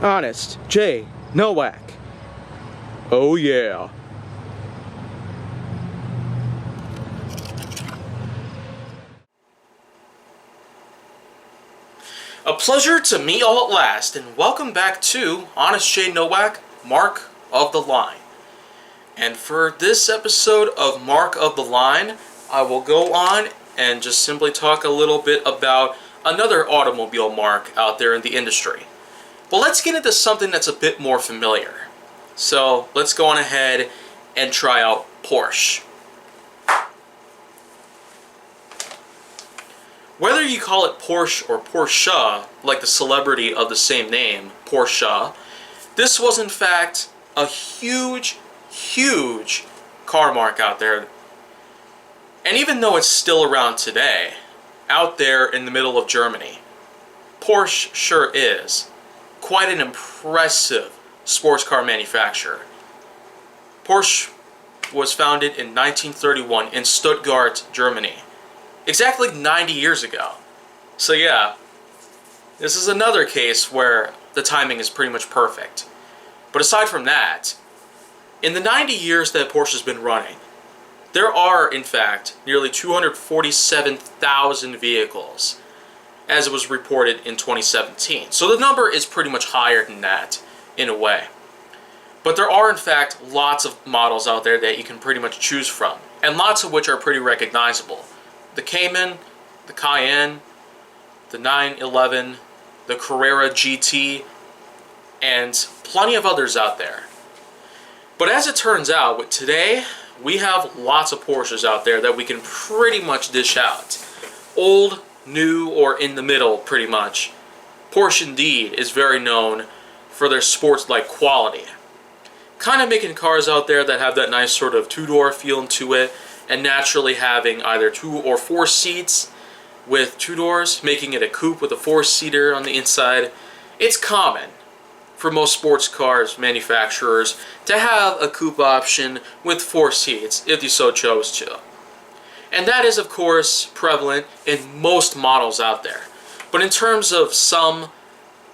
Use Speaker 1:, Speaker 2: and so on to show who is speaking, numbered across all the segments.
Speaker 1: Honest J. Nowak. Oh yeah. A pleasure to meet all at last, and welcome back to Honest J. Nowak, Marque of the Line. And for this episode of Marque of the Line, I will go on and just simply talk a little bit about another automobile marque out there in the industry. But let's get into something that's a bit more familiar. So let's go on ahead and try out Porsche. Whether you call it Porsche or Porsche, like the celebrity of the same name, Porsche, this was in fact a huge car marque out there. And even though it's still around today, out there in the middle of Germany, Porsche sure is quite an impressive sports car manufacturer. Porsche was founded in 1931 in Stuttgart, Germany. Exactly 90 years ago. So yeah, this is another case where the timing is pretty much perfect. But aside from that, in the 90 years that Porsche's been running, there are, in fact, nearly 247,000 vehicles, as it was reported in 2017. So the number is pretty much higher than that, in a way. But there are, in fact, lots of models out there that you can pretty much choose from, and lots of which are pretty recognizable. The Cayman, the Cayenne, the 911, the Carrera GT, and plenty of others out there. But as it turns out, with today, we have lots of Porsches out there that we can pretty much dish out. Old, new, or in the middle, pretty much. Porsche indeed is very known for their sports-like quality. Kind of making cars out there that have that nice sort of two-door feel to it, and naturally having either 2 or 4 seats with 2 doors, making it a coupe with a 4-seater on the inside. It's common for most sports cars manufacturers to have a coupe option with 4 seats if you so chose to. And that is of course prevalent in most models out there. But in terms of some,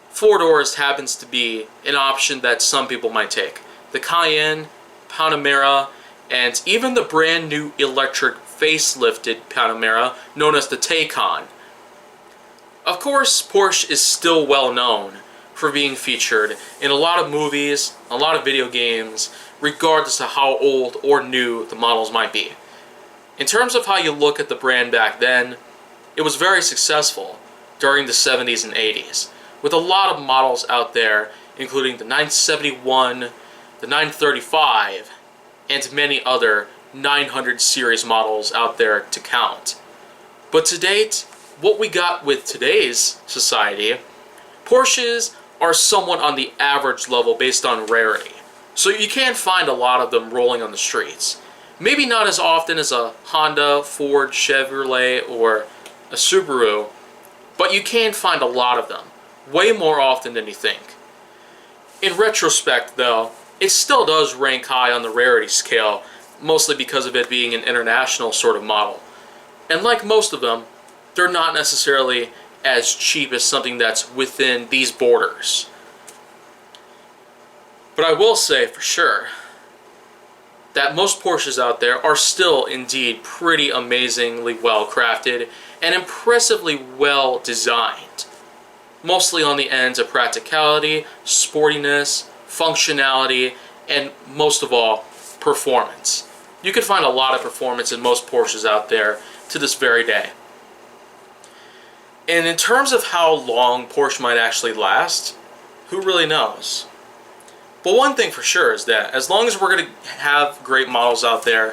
Speaker 1: 4 doors happens to be an option that some people might take. The Cayenne, Panamera, and even the brand new electric facelifted Panamera known as the Taycan. Of course, Porsche is still well known for being featured in a lot of movies, a lot of video games, regardless of how old or new the models might be. In terms of how you look at the brand back then, it was very successful during the 70s and 80s, with a lot of models out there, including the 971, the 935, and many other 900 series models out there to count. But to date, what we got with today's society, Porsches are somewhat on the average level based on rarity. So you can find a lot of them rolling on the streets. Maybe not as often as a Honda, Ford, Chevrolet, or a Subaru, but you can find a lot of them, way more often than you think. In retrospect though, it still does rank high on the rarity scale, mostly because of it being an international sort of model. And like most of them, they're not necessarily as cheap as something that's within these borders. But I will say for sure that most Porsches out there are still indeed pretty amazingly well crafted and impressively well designed. Mostly on the ends of practicality, sportiness, functionality, and most of all, performance. You can find a lot of performance in most Porsches out there to this very day. And in terms of how long Porsche might actually last, who really knows? But one thing for sure is that as long as we're going to have great models out there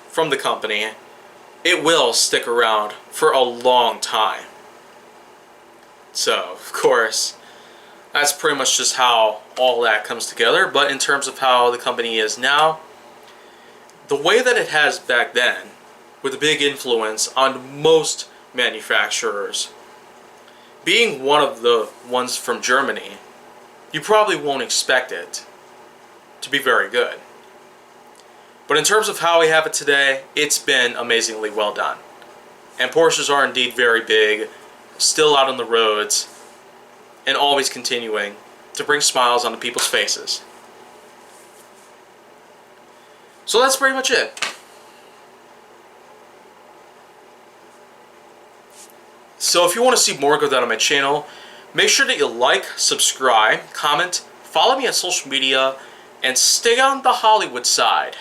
Speaker 1: from the company, it will stick around for a long time. So, of course, that's pretty much just how all that comes together. But in terms of how the company is now, the way that it has back then, with a big influence on most manufacturers, being one of the ones from Germany, you probably won't expect it to be very good. But in terms of how we have it today, it's been amazingly well done. And Porsches are indeed very big, still out on the roads, and always continuing to bring smiles onto people's faces. So that's pretty much it. So if you want to see more go down on my channel, make sure that you like, subscribe, comment, follow me on social media, and stay on the Hollywood side.